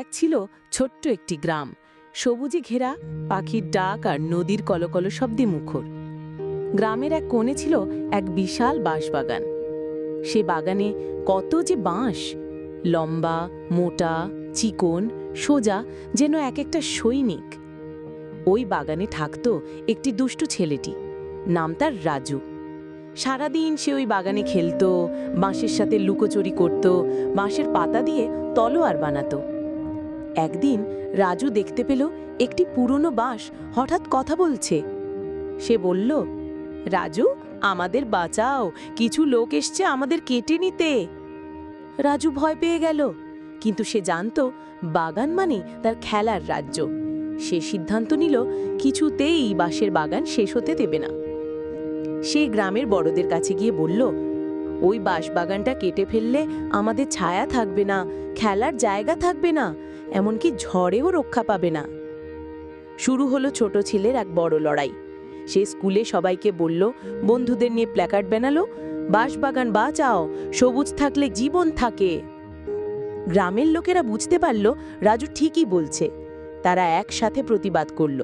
এক ছিল ছোট্ট একটি গ্রাম, সবুজে ঘেরা, পাখির ডাক আর নদীর কলকল শব্দে মুখর। গ্রামের এক কোণে ছিল এক বিশাল বাঁশবাগান। সে বাগানে কত যে বাঁশ, লম্বা, মোটা, চিকন, সোজা, যেন এক একটা সৈনিক। ওই বাগানে থাকত একটি দুষ্টু ছেলেটি, নাম তার রাজু। সারাদিন সে ওই বাগানে খেলতো, বাঁশের সাথে লুকোচুরি করত, বাঁশের পাতা দিয়ে তলোয়ার বানাতো। একদিন রাজু দেখতে পেল একটি পুরনো বাঁশ হঠাৎ কথা বলছে। সে বলল, রাজু, আমাদের বাঁচাও, কিছু লোক এসছে আমাদের কেটে নিতে। রাজু ভয় পেয়ে গেল, কিন্তু সে জানত বাগান মানে তার খেলার রাজ্য। সে সিদ্ধান্ত নিল কিছুতেই বাঁশের বাগান শেষ হতে দেবে না। সে গ্রামের বড়দের কাছে গিয়ে বলল, ওই বাঁশবাগানটা কেটে ফেললে আমাদের ছায়া থাকবে না, খেলার জায়গা থাকবে না, এমনকি ঝড়েও রক্ষা পাবে না। শুরু হলো ছোট ছেলের এক বড় লড়াই। সে স্কুলে সবাইকে বলল, বন্ধুদের নিয়ে প্ল্যাকার্ড বানালো, বাঁশবাগান বাঁচাও, সবুজ থাকলে জীবন থাকে। গ্রামের লোকেরা বুঝতে পারল রাজু ঠিকই বলছে। তারা একসাথে প্রতিবাদ করল।